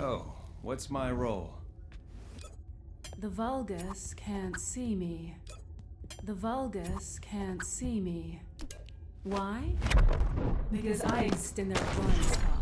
So, what's my role? The Vulgus can't see me. The Vulgus can't see me. Why? Because I exist in their blind spot.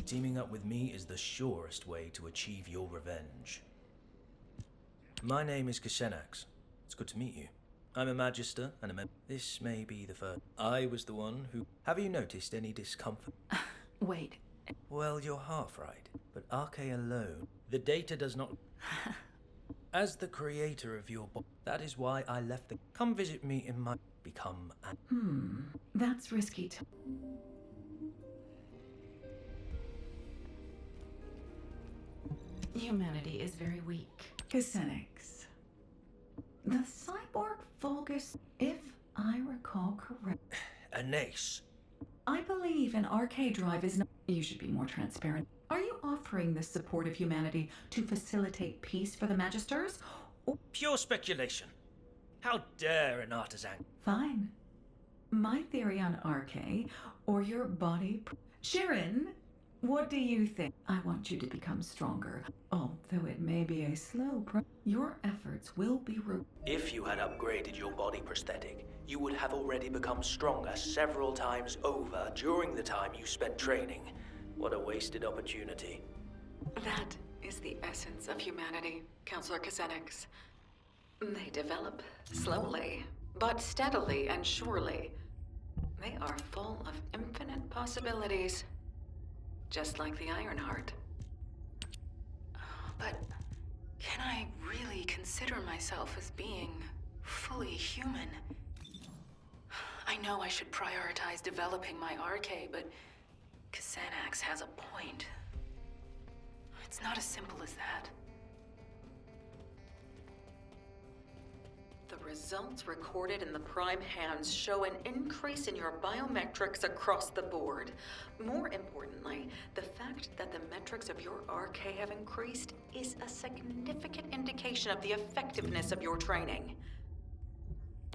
Teaming up with me is the surest way to achieve your revenge. My name is Kashenax. It's good to meet you. I'm a Magister and a This may be the first. I was the one who... Have you noticed any discomfort? Wait. Well, you're half right, but Arche alone... The data does not... As the creator of your body, that is why I left the... Come visit me in my... Become an... That's risky too. Humanity is very weak. Kashenax. The cyborg Vulgus, if I recall correct. Anase. I believe an arcade drive is not... You should be more transparent. Are you offering the support of humanity to facilitate peace for the Magisters? Or... Pure speculation. How dare an artisan... Fine. My theory on Arche, or your body... Sharen, what do you think? I want you to become stronger. Although it may be a slow your efforts will be If you had upgraded your body prosthetic, you would have already become stronger several times over during the time you spent training. What a wasted opportunity. That is the essence of humanity, Counselor Kashenax. They develop slowly, but steadily and surely. They are full of infinite possibilities, just like the Ironheart. But can I really consider myself as being fully human? I know I should prioritize developing my RK, but Xanax has a point. It's not as simple as that. The results recorded in the Prime hands show an increase in your biometrics across the board. More importantly, the fact that the metrics of your RK have increased is a significant indication of the effectiveness of your training.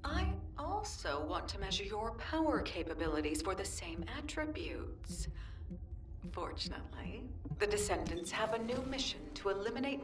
I also want to measure your power capabilities for the same attributes. Fortunately, the Descendants have a new mission to eliminate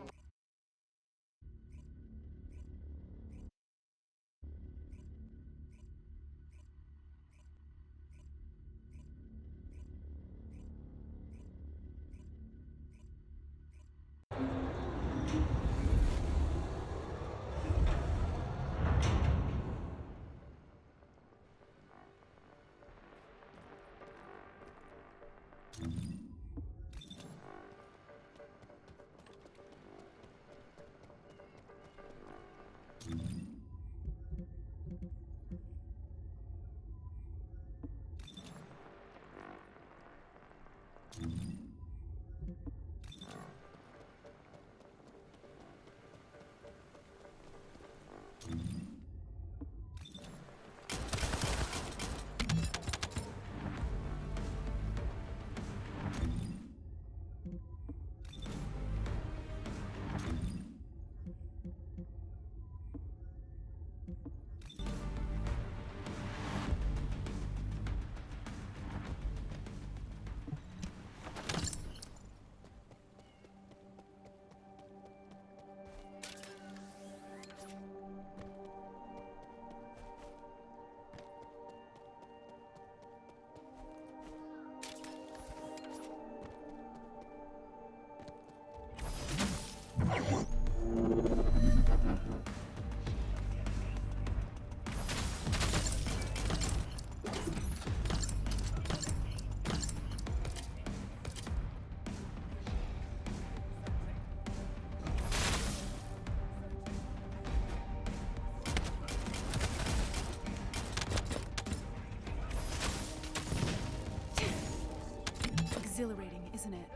Exhilarating, isn't it?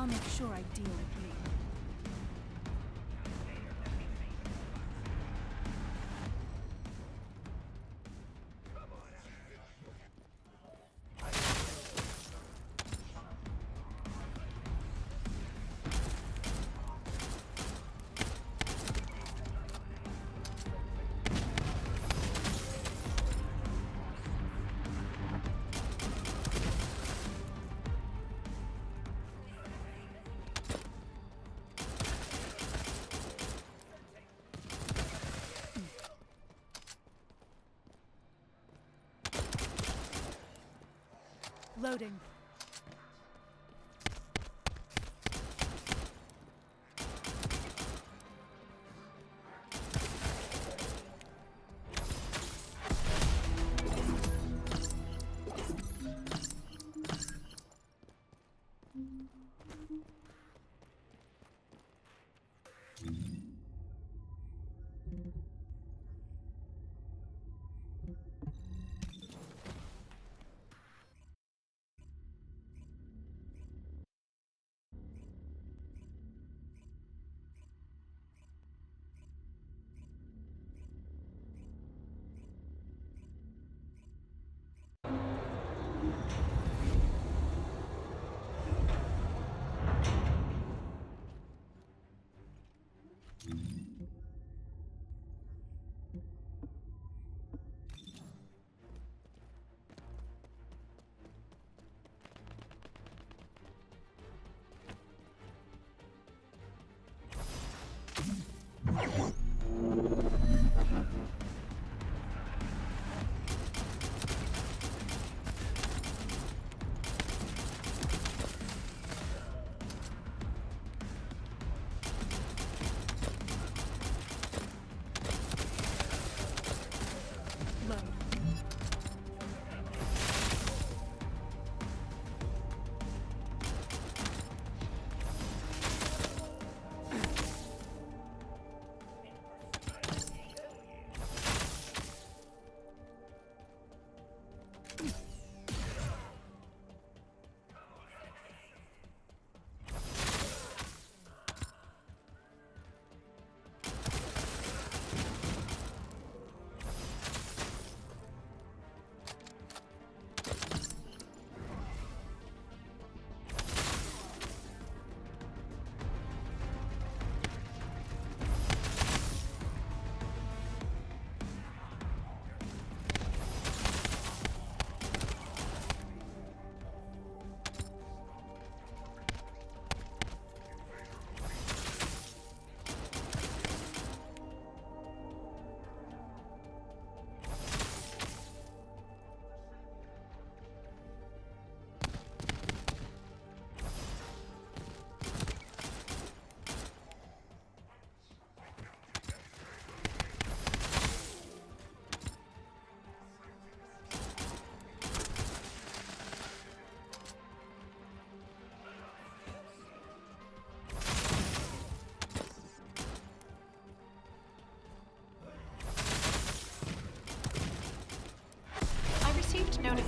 I'll make sure I deal with you. Loading.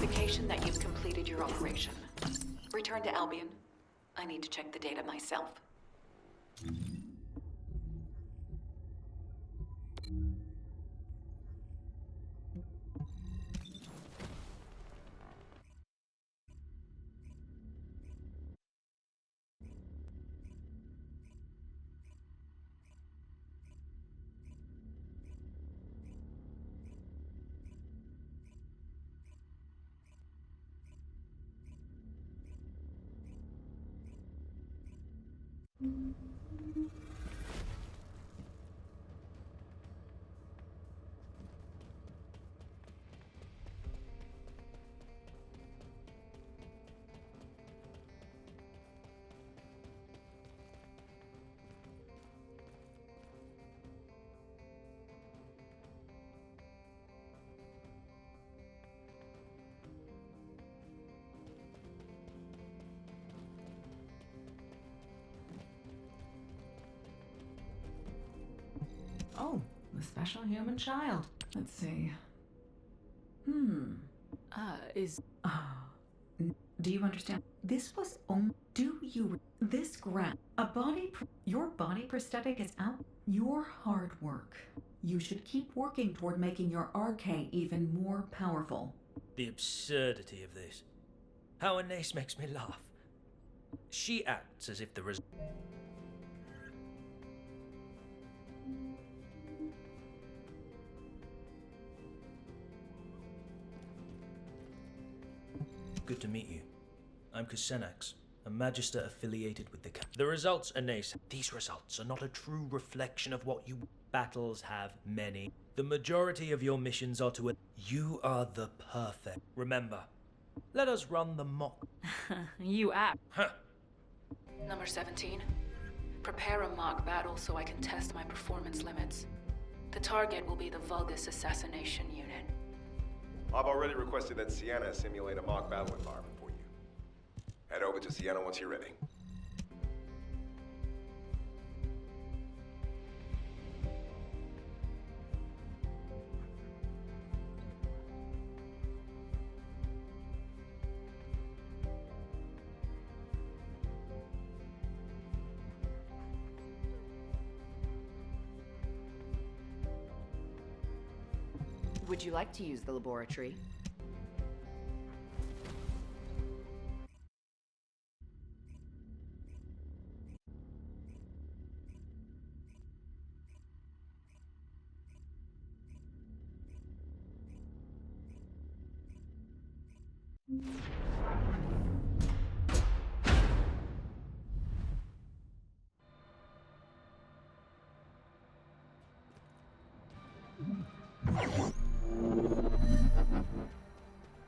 indication that you've completed your operation. Return to Albion. I need to check the data myself. Oh, the special human child. Let's see. Is... Do you understand? This was only... Do you... This grant... Your body prosthetic is out. Your hard work. You should keep working toward making your RK even more powerful. The absurdity of this. How Anais makes me laugh. She acts as if the result... Good to meet you. I'm Kusenax, a Magister affiliated with the The results, Anais. These results are not a true reflection of what you... Battles have many. The majority of your missions are to... You are the perfect. Remember, let us run the mock... you act. Huh. Number 17. Prepare a mock battle so I can test my performance limits. The target will be the Vulgus Assassination Unit. I've already requested that Sienna simulate a mock battle environment for you. Head over to Sienna once you're ready. Would you like to use the laboratory?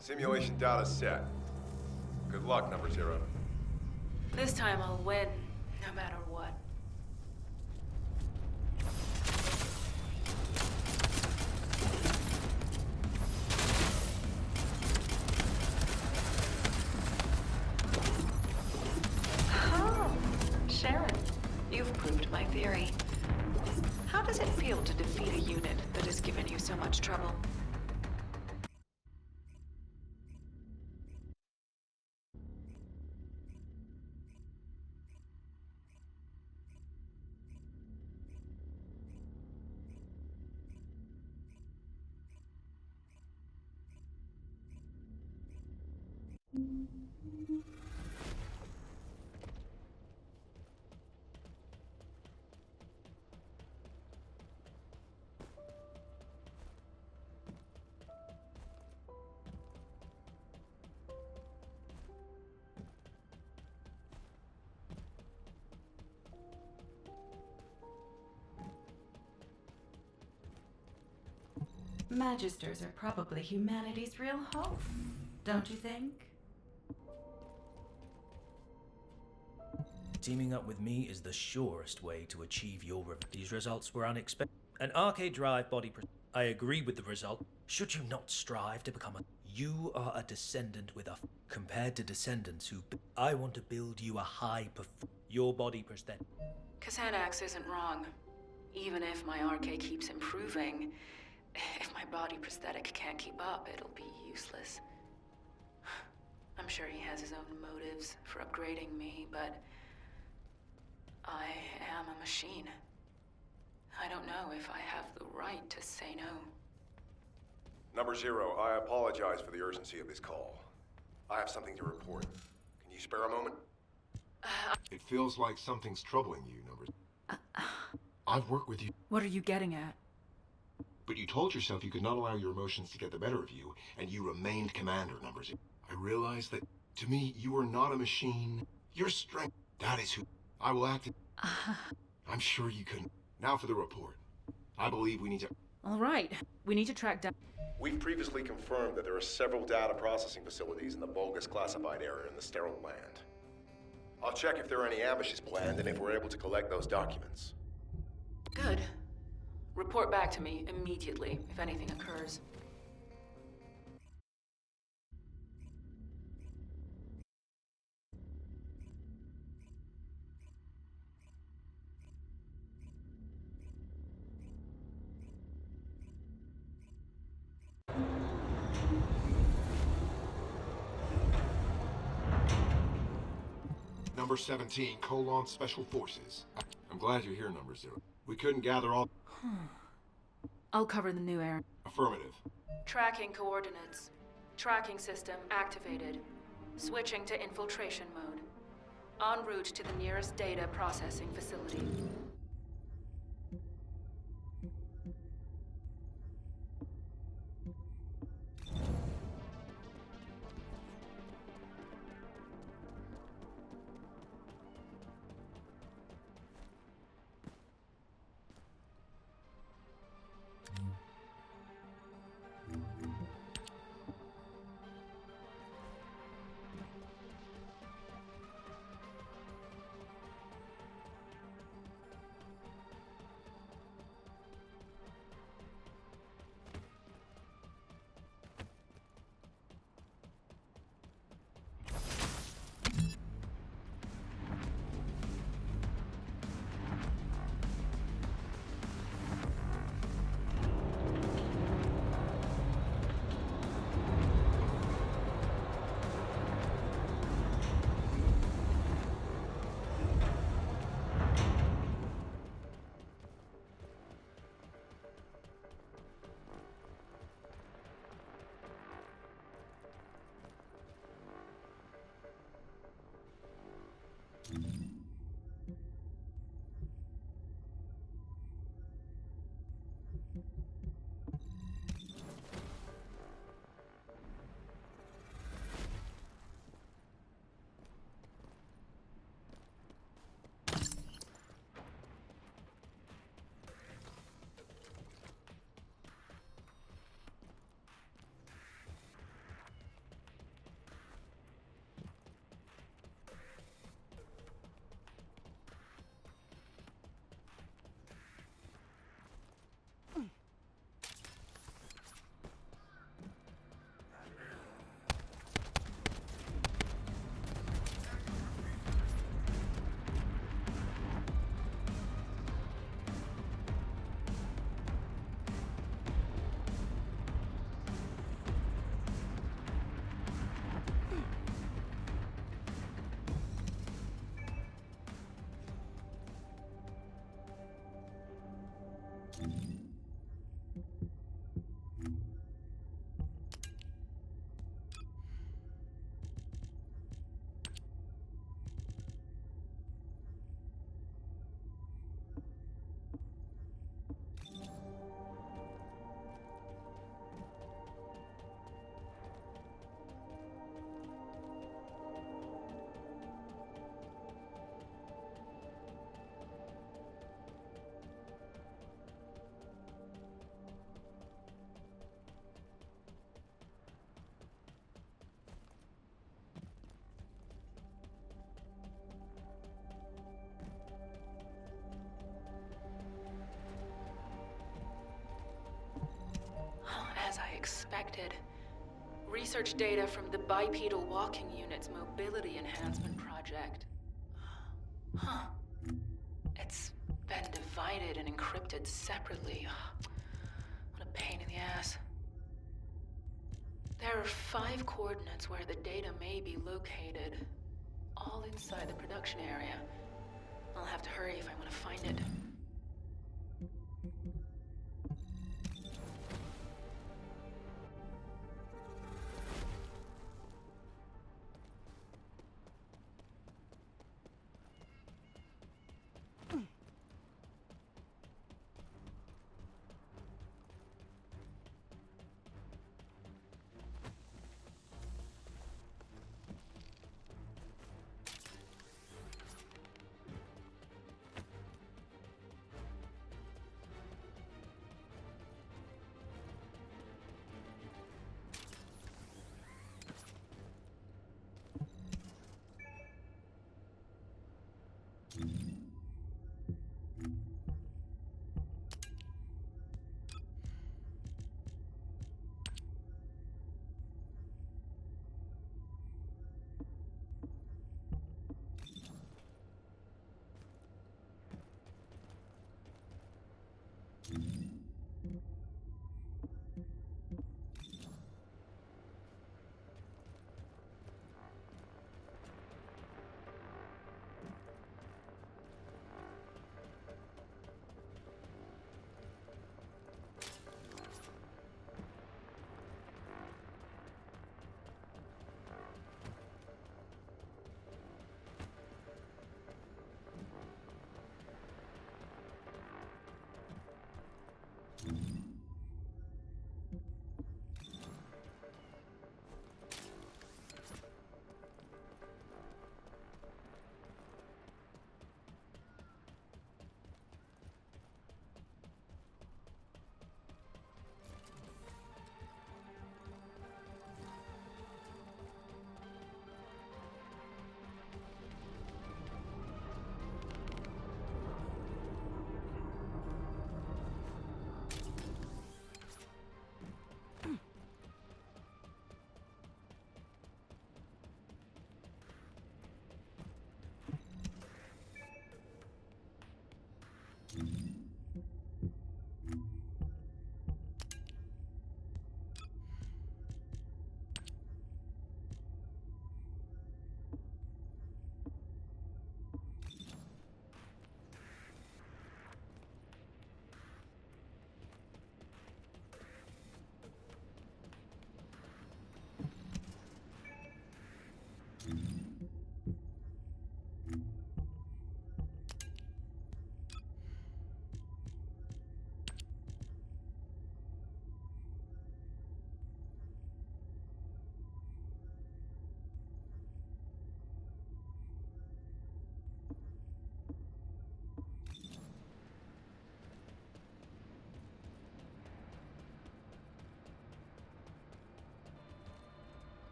Simulation data set. Good luck, number 0. This time I'll win, no matter what. Oh, Sharen, you've proved my theory. How does it feel to defeat a unit that has given you so much trouble? Magisters are probably humanity's real hope, don't you think? Teaming up with me is the surest way to achieve your These results were unexpected. An arcade drive body... I agree with the result. Should you not strive to become a... You are a descendant with a... Compared to descendants who... I want to build you a high... Your body prosthetic. Kusenax isn't wrong. Even if my RK keeps improving, if my body prosthetic can't keep up, it'll be useless. I'm sure he has his own motives for upgrading me, but I am a machine. I don't know if I have the right to say no. Number 0, I apologize for the urgency of this call. I have something to report. Can you spare a moment? It feels like something's troubling you, Number. I've worked with you, What are you getting at? but you told yourself you could not allow your emotions to get the better of you, and you remained Commander, Number 0. I realize that, to me, you are not a machine. Your strength, that is who I will act. I'm sure you couldn't. Now for the report. I believe we need to... All right. We need to track down... We've previously confirmed that there are several data processing facilities in the Vulgus classified area in the sterile land. I'll check if there are any ambushes planned and if we're able to collect those documents. Good. Report back to me immediately if anything occurs. Number 17, Colon Special Forces. I'm glad you're here, Number 0. We couldn't gather all... I'll cover the new area. Affirmative. Tracking coordinates. Tracking system activated. Switching to infiltration mode. En route to the nearest data processing facility. As I expected. Research data from the bipedal walking unit's mobility enhancement project. Huh. It's been divided and encrypted separately. What a pain in the ass. There are 5 coordinates where the data may be located, all inside the production area. I'll have to hurry if I want to find it.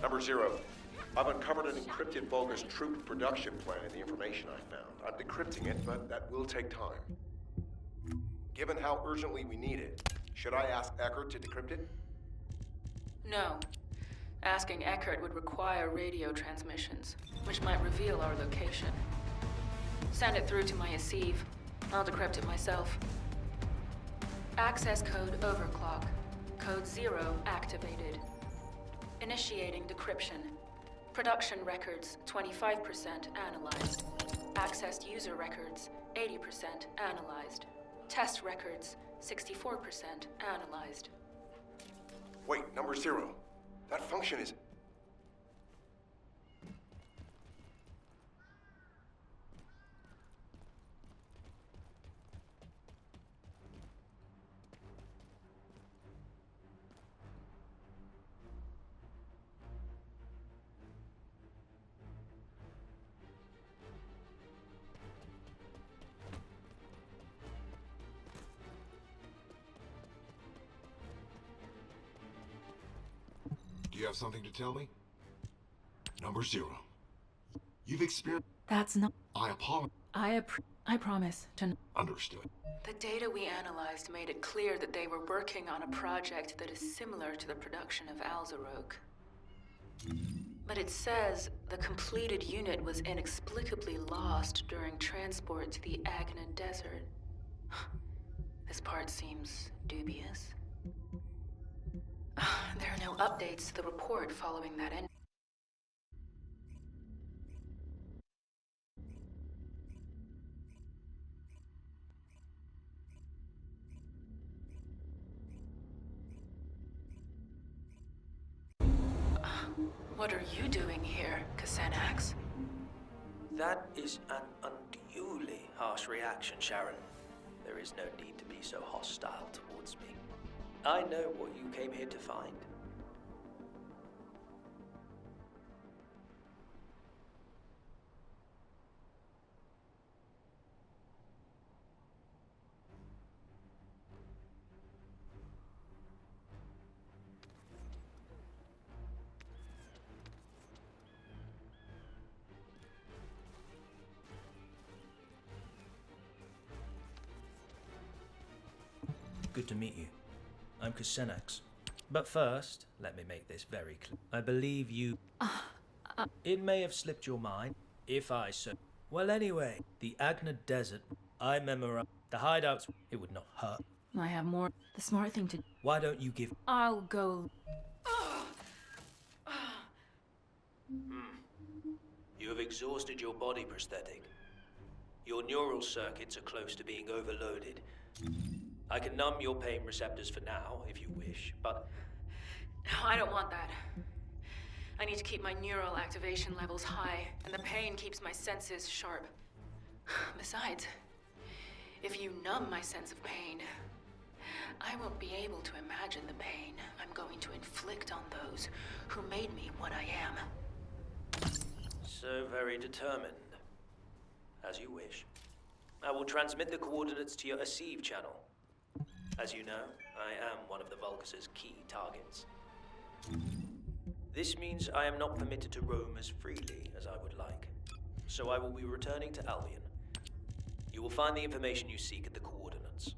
Number 0. I've uncovered an encrypted Vulgus troop production plan in the information I found. I'm decrypting it, but that will take time. Given how urgently we need it, should I ask Eckert to decrypt it? No. Asking Eckert would require radio transmissions, which might reveal our location. Send it through to my Exclusive. I'll decrypt it myself. Access code overclock. Code 0 activated. Initiating decryption. Production records, 25% analyzed. Accessed user records, 80% analyzed. Test records, 64% analyzed. Wait, number 0. That function is... Do you have something to tell me? Number 0. You've experienced... That's not... I apologize. I promise to... Understood. The data we analyzed made it clear that they were working on a project that is similar to the production of Alzarok. But it says the completed unit was inexplicably lost during transport to the Agna Desert. This part seems dubious. There are no updates to the report following that end. What are you doing here, Xanax? That is an unduly harsh reaction, Sharen. There is no need to be so hostile towards me. I know what you came here to find. Good to meet you. I'm Xanax. But first, let me make this very clear. I believe you... It may have slipped your mind, if I so... Well, anyway, the Agna Desert, I memorized. The hideouts, it would not hurt. I have more. The smart thing to... Why don't you give... I'll go... You have exhausted your body prosthetic. Your neural circuits are close to being overloaded. I can numb your pain receptors for now, if you wish, but... No, I don't want that. I need to keep my neural activation levels high, and the pain keeps my senses sharp. Besides, if you numb my sense of pain, I won't be able to imagine the pain I'm going to inflict on those who made me what I am. So very determined. As you wish. I will transmit the coordinates to your Acceive channel. As you know, I am one of the Vulgus' key targets. This means I am not permitted to roam as freely as I would like. So I will be returning to Albion. You will find the information you seek at the coordinates.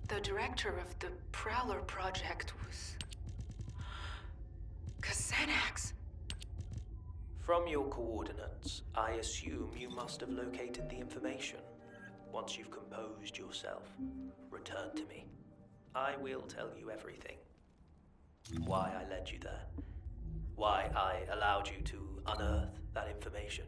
The director of the Prowler project was... Xanax. From your coordinates, I assume you must have located the information. Once you've composed yourself, return to me. I will tell you everything. Why I led you there. Why I allowed you to unearth that information.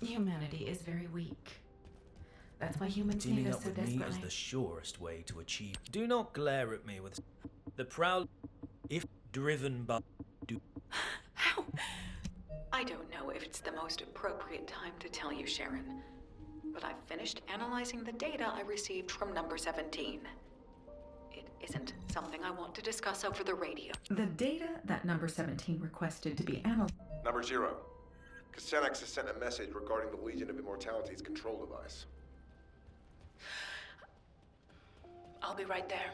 Humanity is very weak. That's why humans need Teaming us up so with me desperately. is the surest way to achieve. Do not glare at me with the proud. If driven by. How? I don't know if it's the most appropriate time to tell you, Sharen, but I've finished analyzing the data I received from number 17. It isn't something I want to discuss over the radio. The data that number 17 requested to be analyzed. Number 0. Xanax has sent a message regarding the Legion of Immortality's control device. I'll be right there.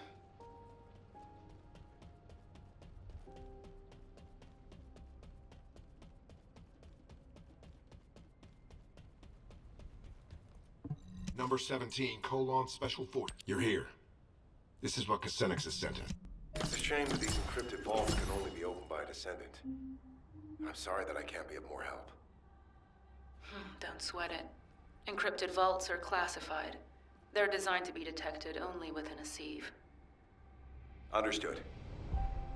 Number 17, Special Force. You're here. This is what Xanax has sent us. It's a shame that these encrypted vaults can only be opened by a Descendant. I'm sorry that I can't be of more help. Don't sweat it. Encrypted vaults are classified. They're designed to be detected only within a sieve. Understood.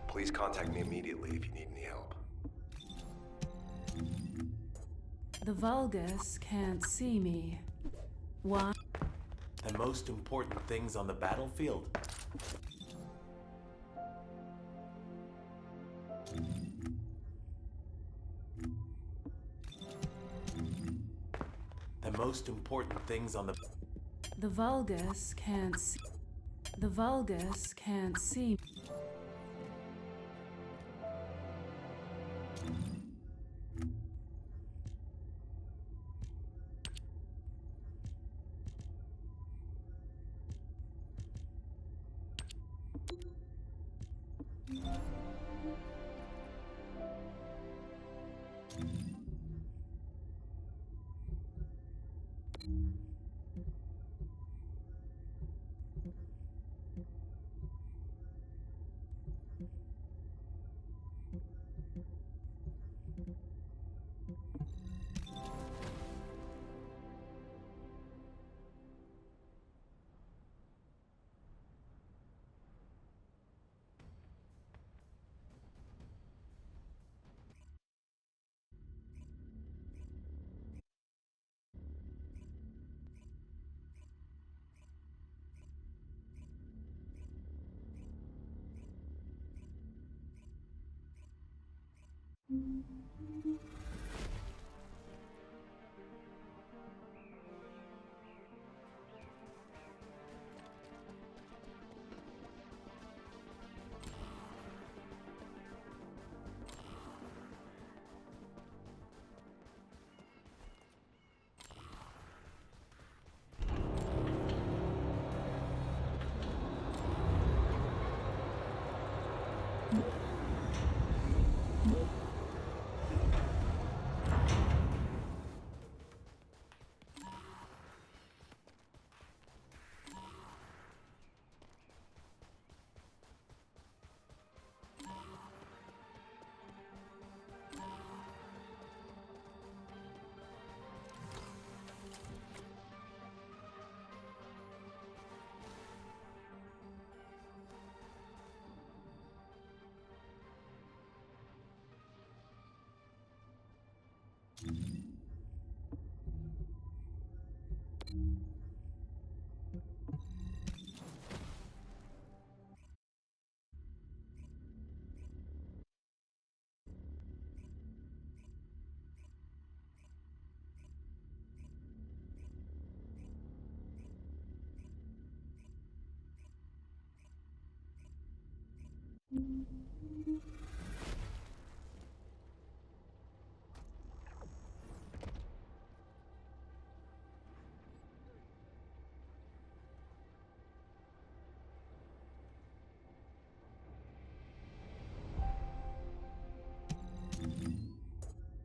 Please contact me immediately if you need any help. The Vulgus can't see me. Why? The most important things on the battlefield. The most important things on the... The Vulgus can't see. The Vulgus can't see.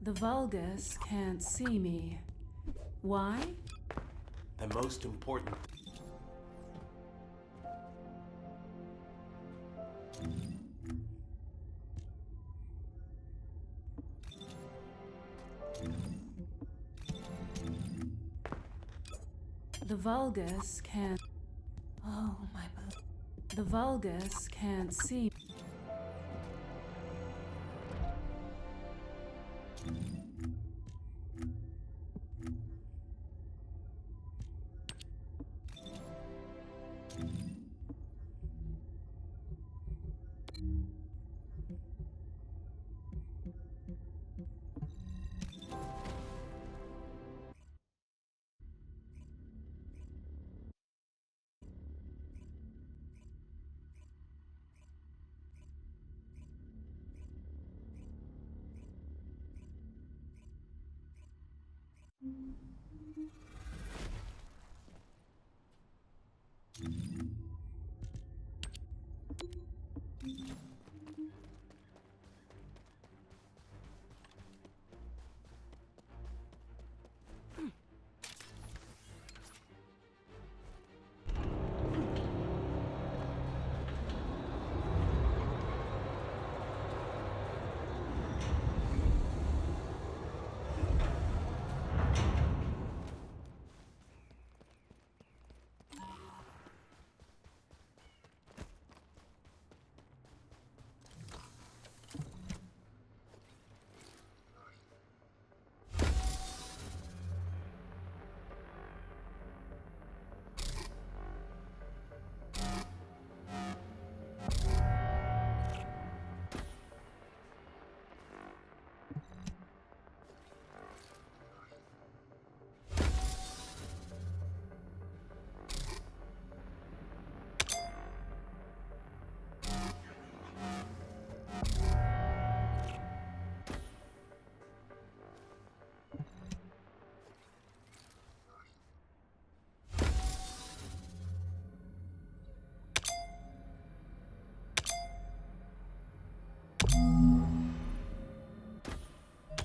The Vulgus can't see me. Why? The most important. The Vulgus can't. Oh, my. The Vulgus can't see.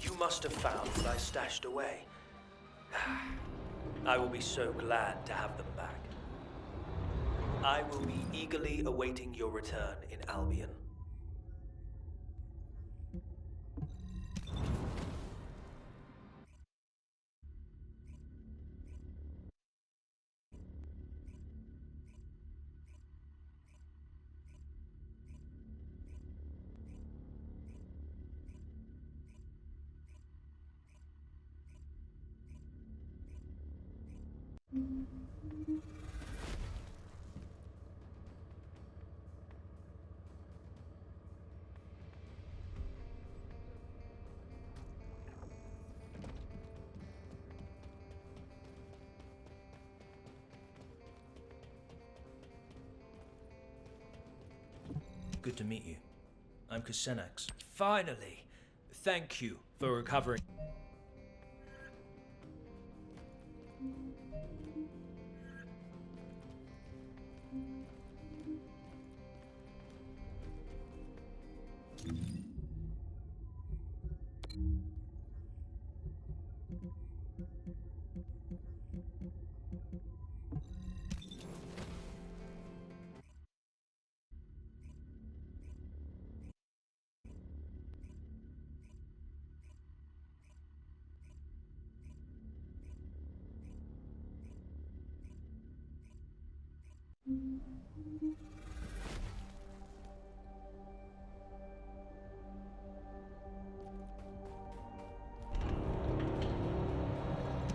You must have found what I stashed away. I will be so glad to have them back. I will be eagerly awaiting your return in Albion. Good to meet you. I'm Kusenax. Finally! Thank you for recovering.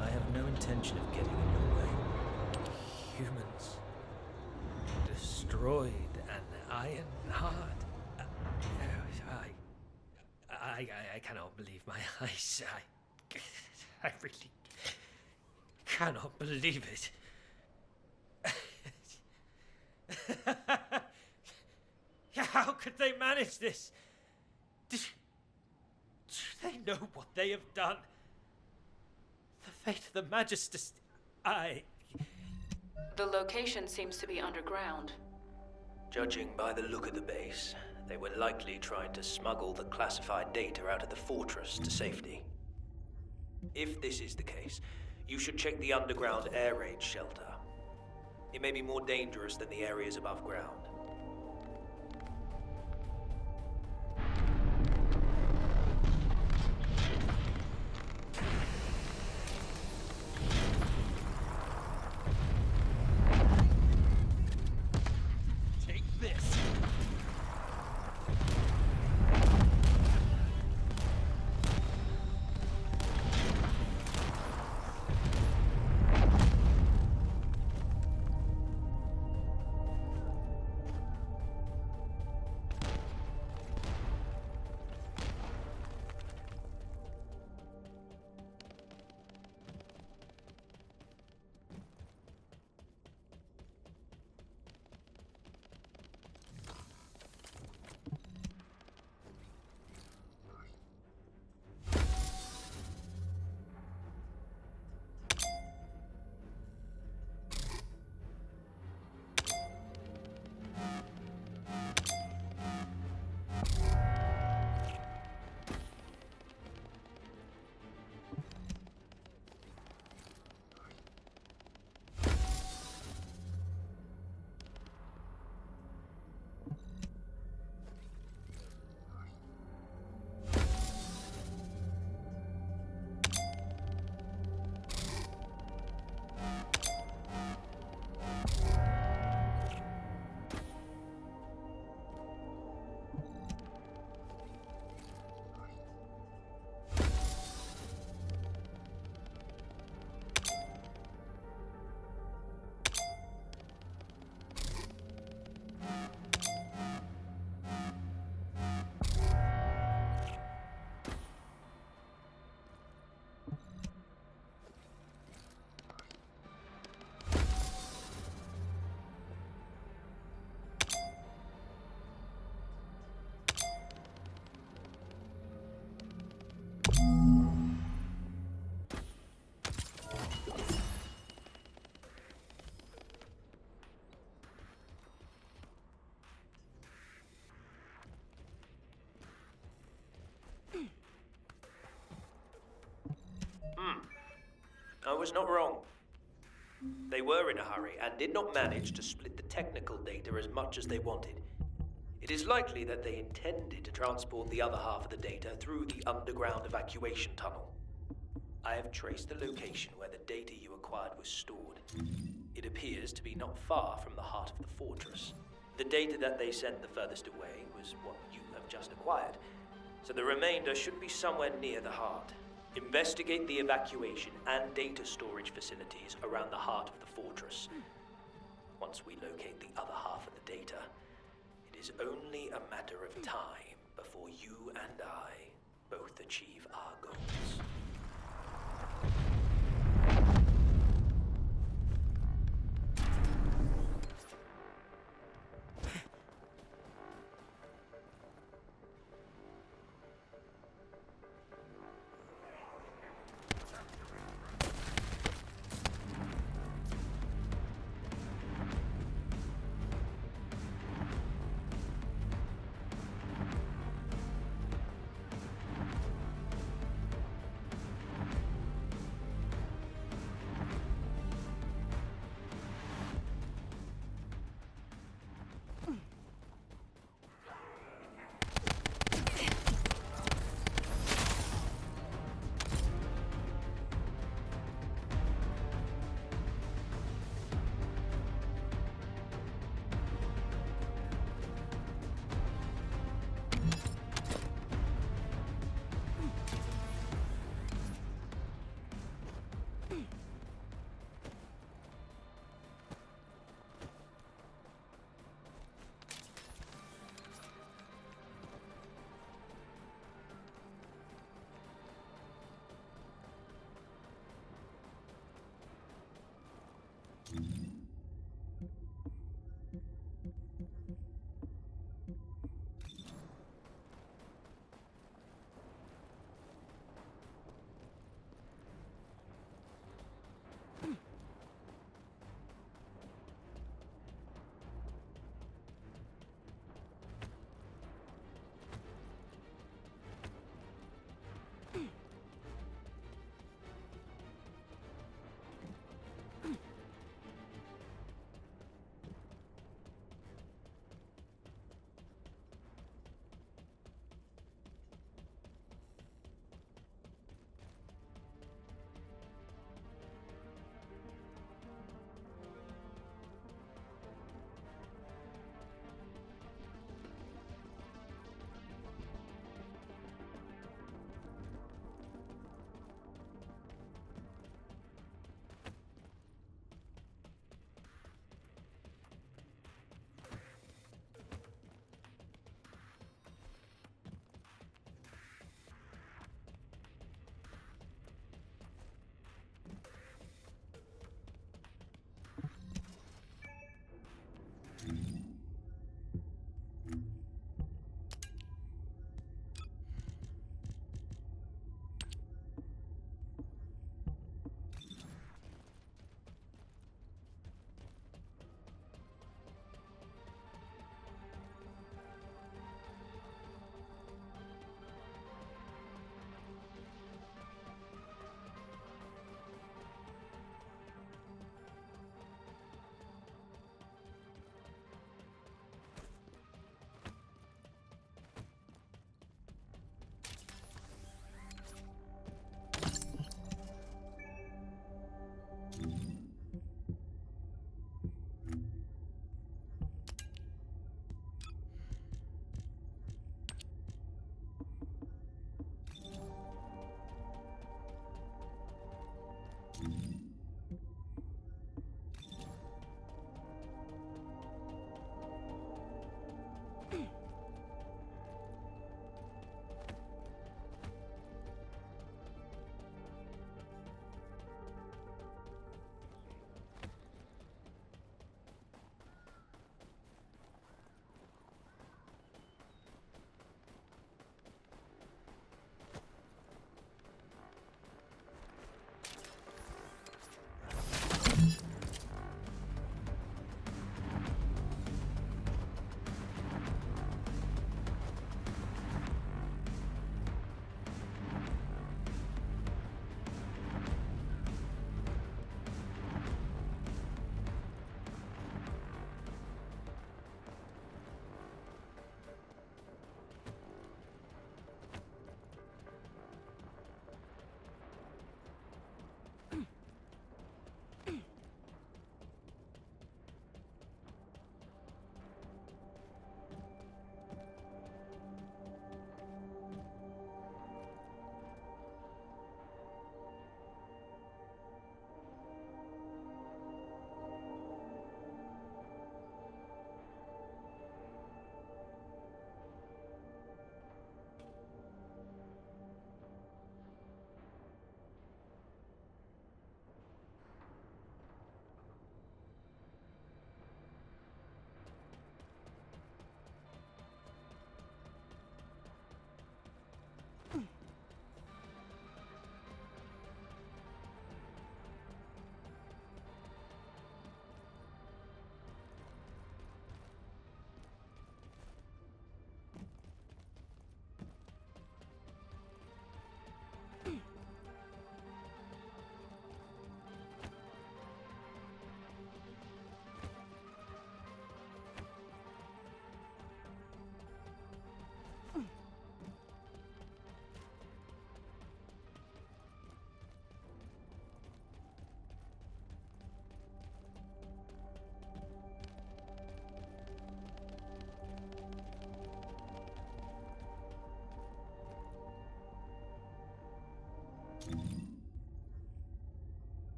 I have no intention of getting in your way. Humans destroyed an iron heart. I cannot believe my eyes. I really cannot believe it. How could they manage this? Do they know what they have done? The fate of the Magisters. The location seems to be underground. Judging by the look of the base, They were likely trying to smuggle the classified data out of the fortress to safety. If this is the case, you should check the underground air raid shelter. It may be more dangerous than the areas above ground. I was not wrong. They were in a hurry and did not manage to split the technical data as much as they wanted. It is likely that they intended to transport the other half of the data through the underground evacuation tunnel. I have traced the location where the data you acquired was stored. It appears to be not far from the heart of the fortress. The data that they sent the furthest away was what you have just acquired, so the remainder should be somewhere near the heart. Investigate the evacuation and data storage facilities around the heart of the fortress. Once we locate the other half of the data, it is only a matter of time before you and I both achieve our goals.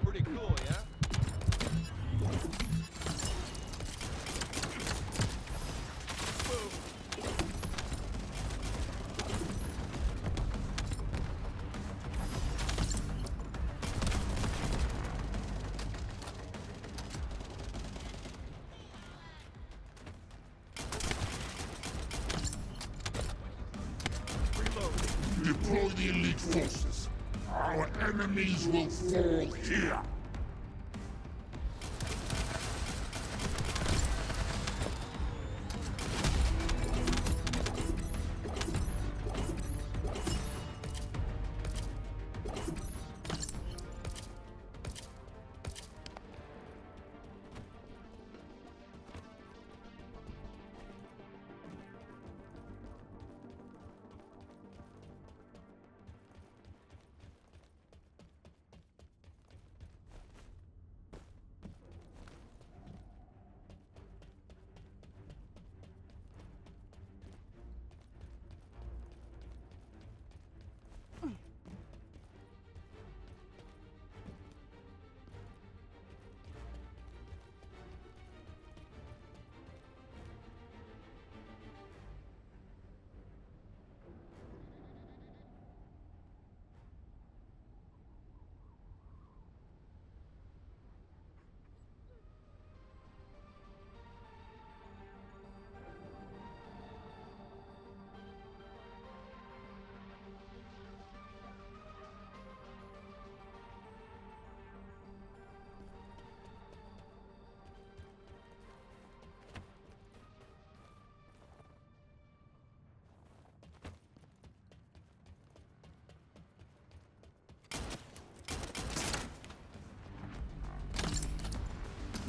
Pretty cool, yeah? Deploy the elite forces. Our enemies will fall here.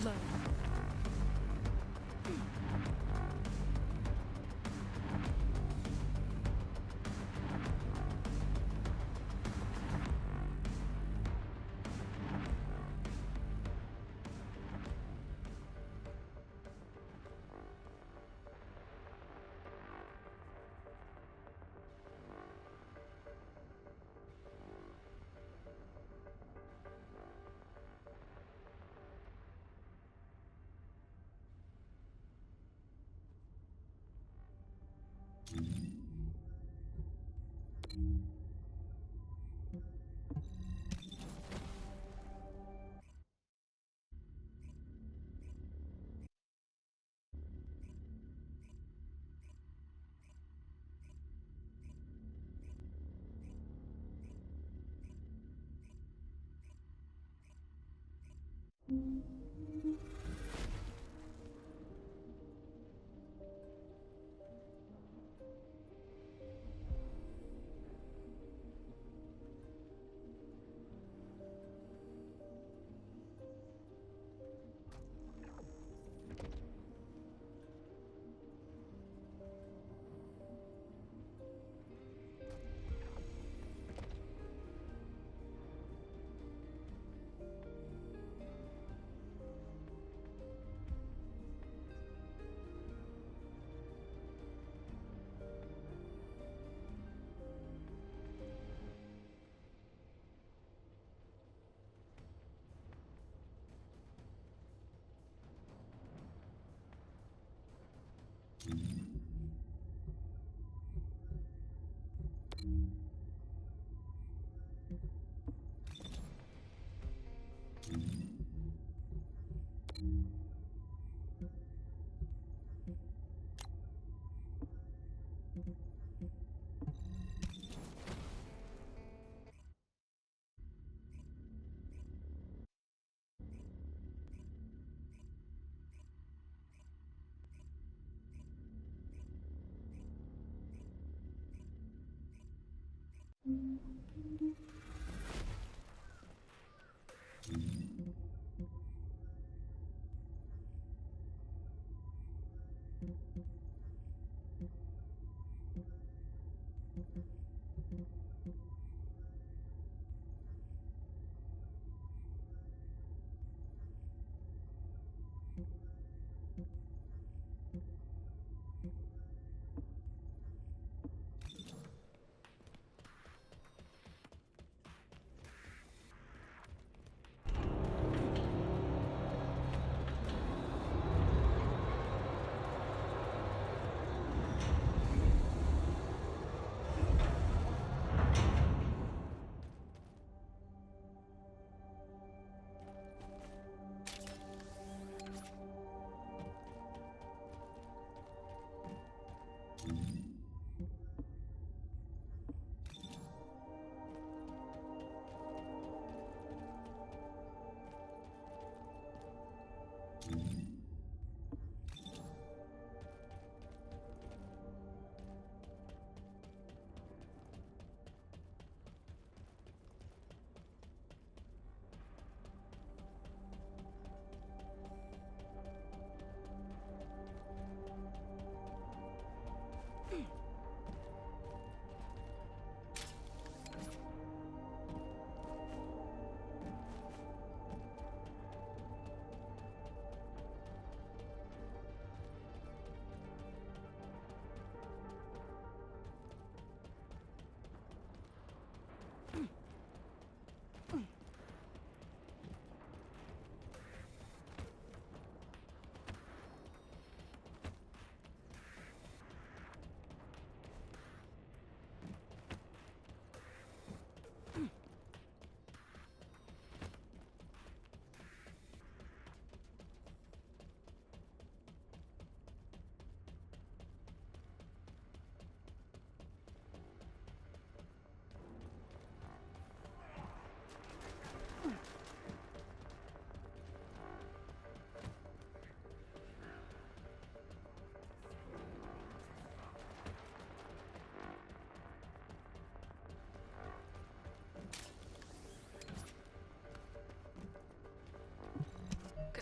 Low.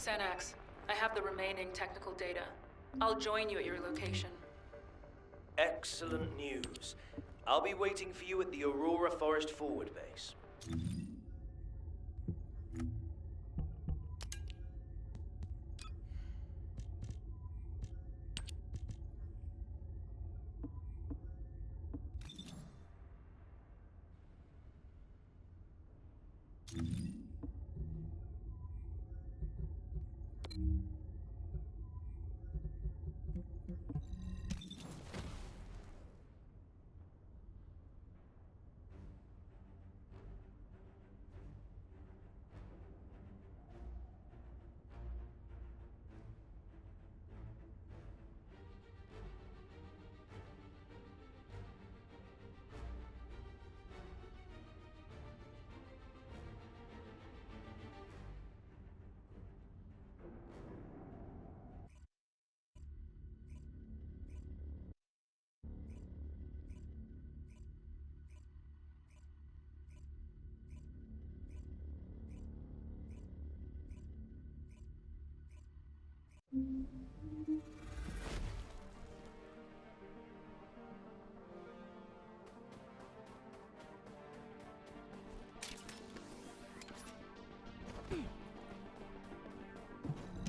Xanax, I have the remaining technical data. I'll join you at your location. Excellent news. I'll be waiting for you at the Aurora Forest Forward Base.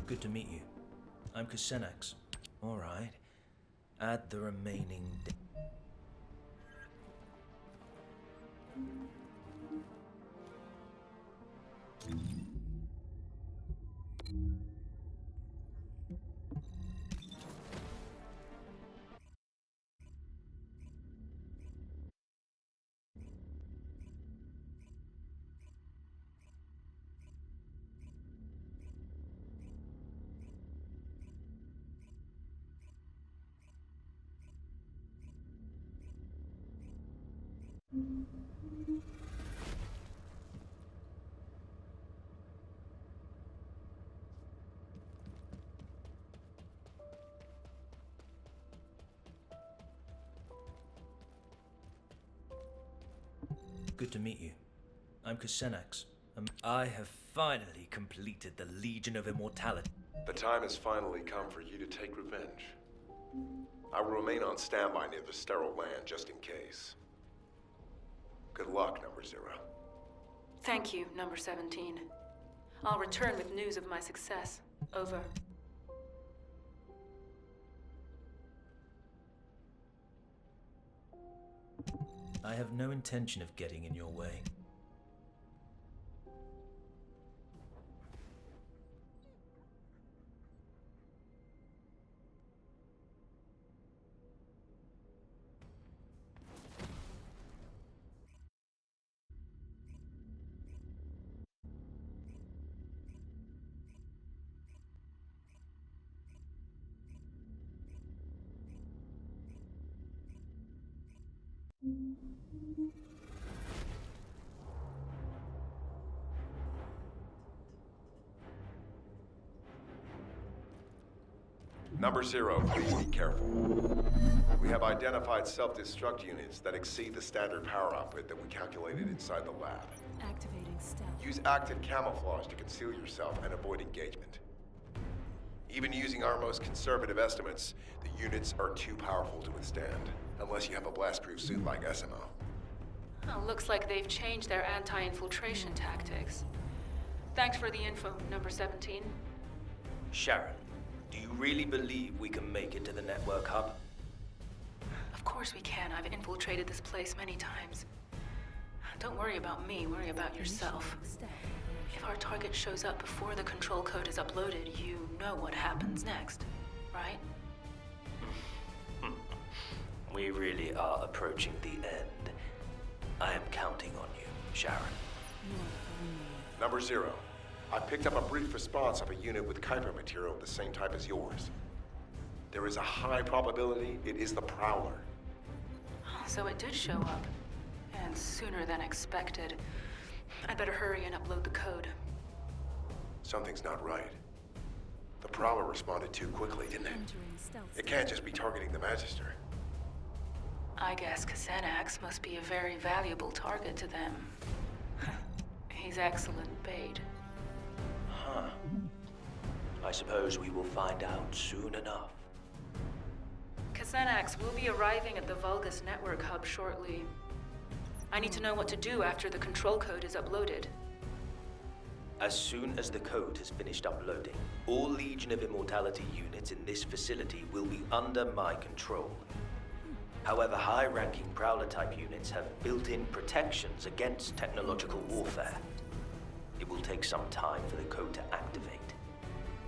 Good to meet you. I'm Xanax. All right. Add the remaining... Good to meet you. I'm Xanax. I have finally completed the Legion of Immortality. The time has finally come for you to take revenge. I will remain on standby near the sterile land just in case. Good luck, Number 0. Thank you, Number 17. I'll return with news of my success. Over. I have no intention of getting in your way. Number 0, please be careful. We have identified self-destruct units that exceed the standard power output that we calculated inside the lab. Activating stealth. Use active camouflage to conceal yourself and avoid engagement. Even using our most conservative estimates, the units are too powerful to withstand, unless you have a blast-proof suit like SMO. Well, looks like they've changed their anti-infiltration tactics. Thanks for the info, number 17. Sharen, do you really believe we can make it to the network hub? Of course we can. I've infiltrated this place many times. Don't worry about me, worry about yourself. If our target shows up before the control code is uploaded, you know what happens next, right? We really are approaching the end. I am counting on you, Sharen. Number 0, I picked up a brief response of a unit with Kuiper material of the same type as yours. There is a high probability it is the Prowler. So it did show up. And sooner than expected. I'd better hurry and upload the code. Something's not right. The Prowler responded too quickly, didn't it? It can't just be targeting the Magister. I guess Xanax must be a very valuable target to them. He's excellent bait. Huh. I suppose we will find out soon enough. Xanax will be arriving at the Vulgus network hub shortly. I need to know what to do after the control code is uploaded. As soon as the code has finished uploading, all Legion of Immortality units in this facility will be under my control. However, high-ranking Prowler-type units have built-in protections against technological warfare. It will take some time for the code to activate.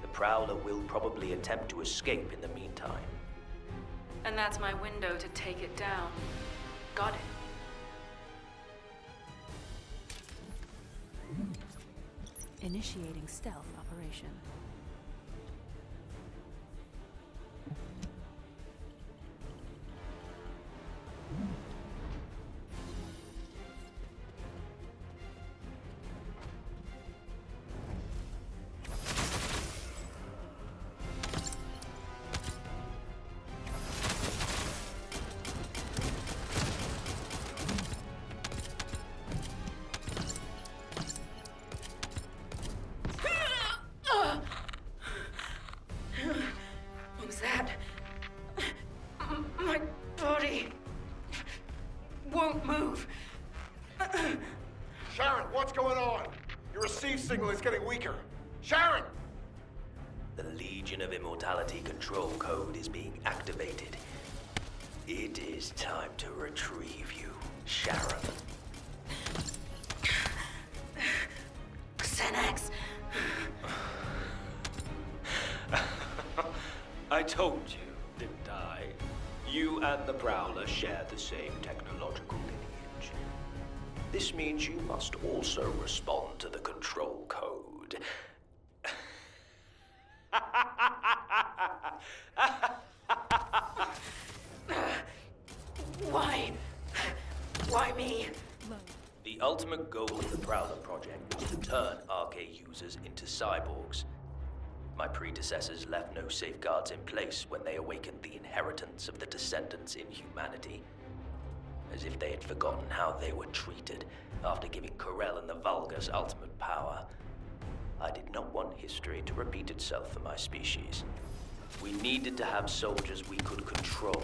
The Prowler will probably attempt to escape in the meantime. And that's my window to take it down. Got it. Initiating stealth operation. What was that? My body won't move. Sharen, what's going on? Your receive signal is getting weaker. Sharen! The Legion of Immortality control code is being activated. It is time to retrieve you, Sharen. Xanax! I told you, didn't I? You and the Prowler share the same technological lineage. This means you must also respond to the control code. Why? Why me? The ultimate goal of the Prowler project was to turn RK users into cyborgs. My predecessors left no safeguards in place when they awakened the inheritance of the Descendants in humanity. As if they had forgotten how they were treated after giving Corel and the Vulgus ultimate power. I did not want history to repeat itself for my species. We needed to have soldiers we could control.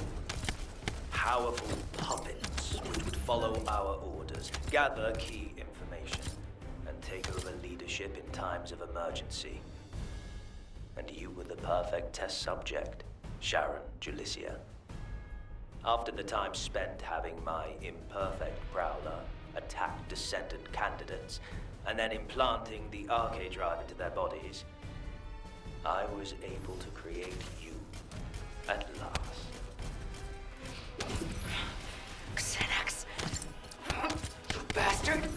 Powerful puppets which would follow our orders, gather key information, and take over leadership in times of emergency. And you were the perfect test subject, Sharen Julicia. After the time spent having my imperfect Prowler attack Descendant candidates, and then implanting the RK drive into their bodies, I was able to create you, at last. Xanax! You bastard!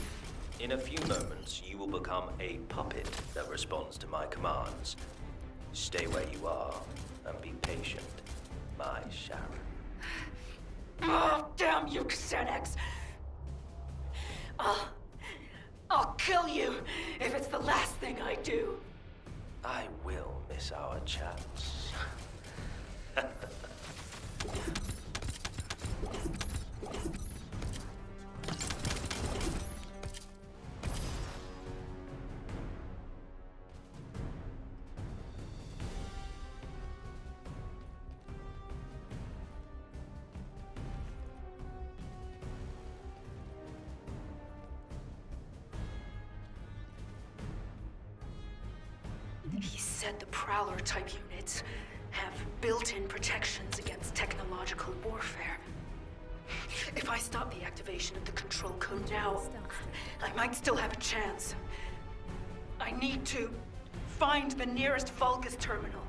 In a few moments, you will become a puppet that responds to my commands. Stay where you are, and be patient, my Sharen. Oh, damn you, Xanax! I'll kill you if it's the last thing I do. I will miss our chats. He said the Prowler-type units have built-in protections against technological warfare. If I stop the activation of the control code now, I might still have a chance. I need to find the nearest Vulgus terminal.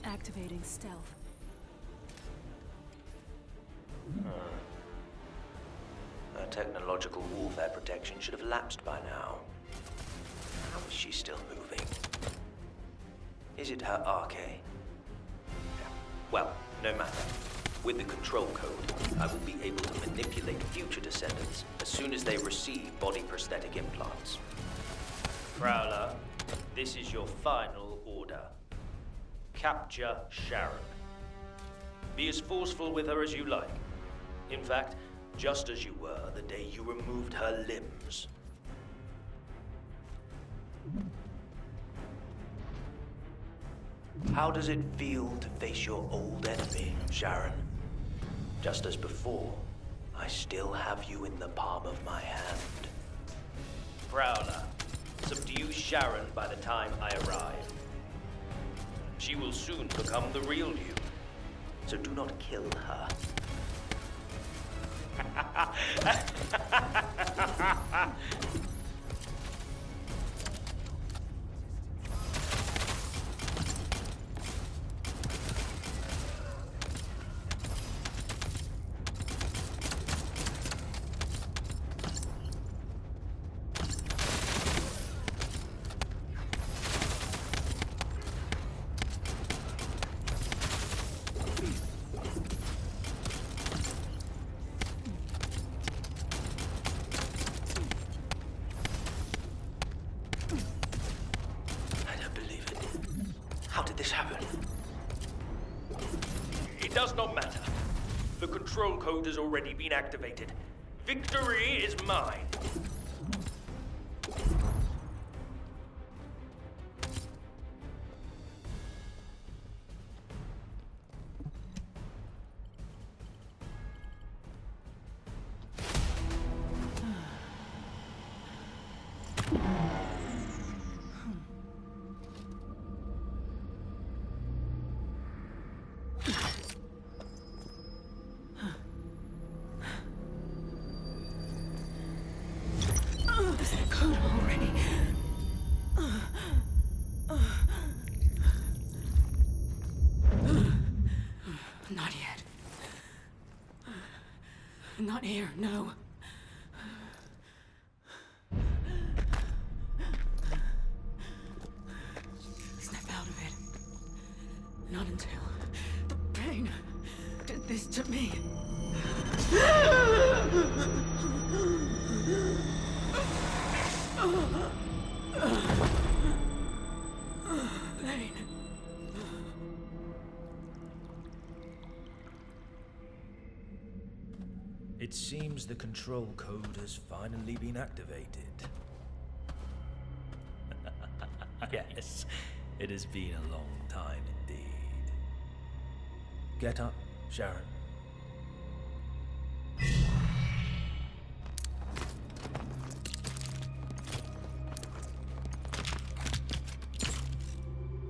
Activating stealth. Her technological warfare protection should have lapsed by now. How is she still moving? Is it her arcade? Well, no matter. With the control code, I will be able to manipulate future descendants as soon as they receive body prosthetic implants. Prowler, this is your final order. Capture Sharen. Be as forceful with her as you like. In fact, just as you were the day you removed her limbs. How does it feel to face your old enemy, Sharen? Just as before, I still have you in the palm of my hand. Prowler, subdue Sharen by the time I arrive. She will soon become the real you, so do not kill her. Does not matter. The control code has already been activated. Victory is mine. Not yet. Not here, no. Snap out of it. Not until the pain did this to me. Pain. It seems the control code has finally been activated. Yes, it has been a long time indeed. Get up, Sharen.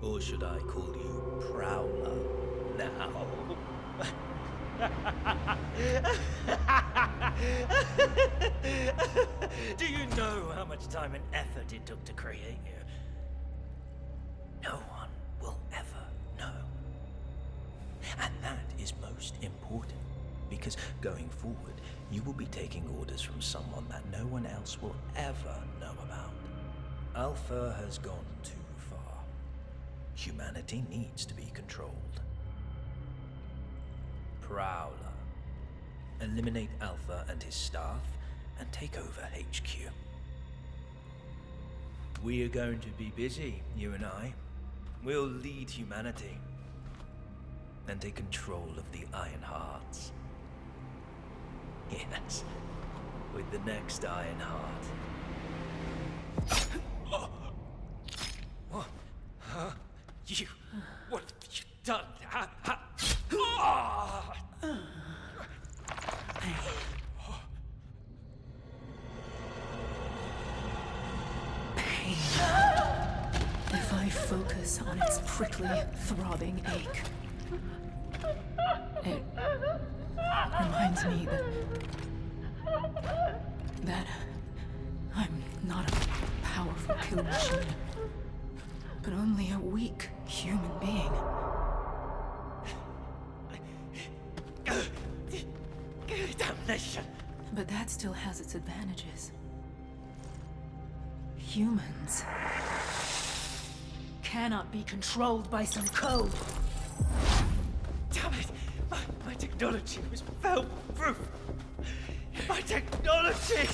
Or should I call you Prowler now? Do you know how much time and effort it took to create you? No one will ever know. And that is most important, because going forward, you will be taking orders from someone that no one else will ever know about. Alpha has gone too far. Humanity needs to be controlled. Prowler. Eliminate Alpha and his staff, and take over HQ. We are going to be busy, you and I. We'll lead humanity and take control of the Iron Hearts. Yes, with the next Iron Heart. What? Huh? You... What have you done? If I focus on its prickly, throbbing ache, it reminds me that I'm not a powerful kill machine, but only a weak human being. Damnation! But that still has its advantages. Humans cannot be controlled by some code. Damn it! My technology was fail-proof! My technology!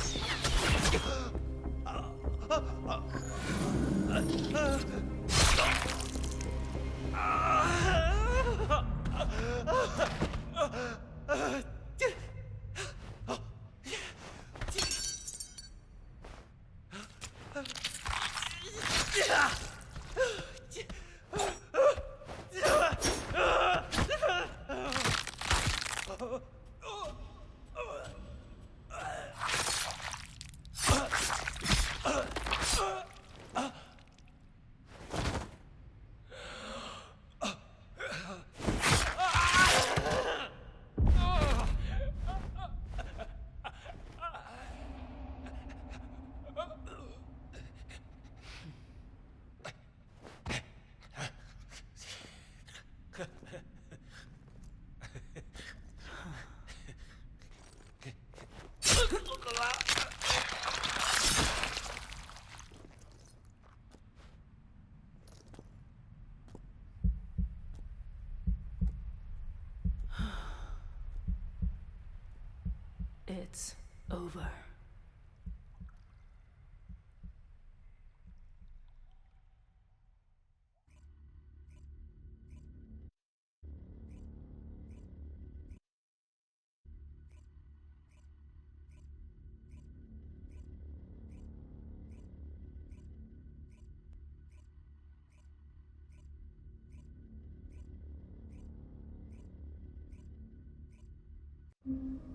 It's over.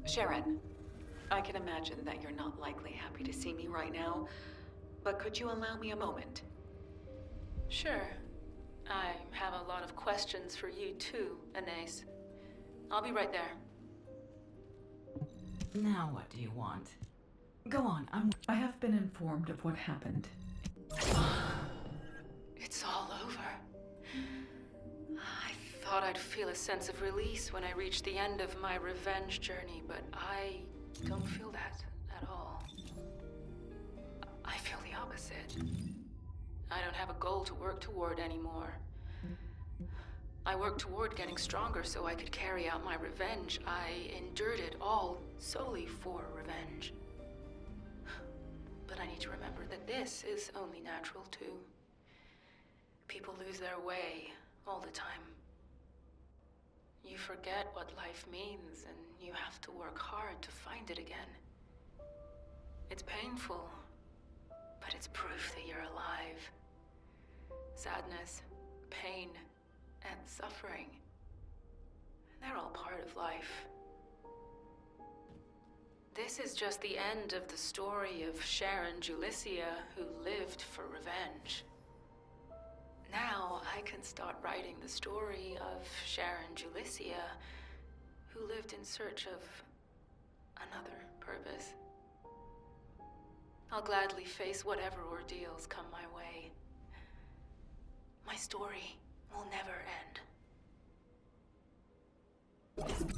Sharen, I can imagine that you're not likely happy to see me right now, but could you allow me a moment? Sure. I have a lot of questions for you too, Anais. I'll be right there. Now what do you want? Go on, I have been informed of what happened. It's all over. I thought I'd feel a sense of release when I reached the end of my revenge journey, but I don't feel that at all. I feel the opposite. I don't have a goal to work toward anymore. I worked toward getting stronger so I could carry out my revenge. I endured it all solely for revenge. But I need to remember that this is only natural too. People lose their way all the time. You forget what life means, and you have to work hard to find it again. It's painful, but it's proof that you're alive. Sadness, pain, and suffering, they're all part of life. This is just the end of the story of Sharen Julicia, who lived for revenge. Now I can start writing the story of Sharen Julicia, who lived in search of another purpose. I'll gladly face whatever ordeals come my way. My story will never end.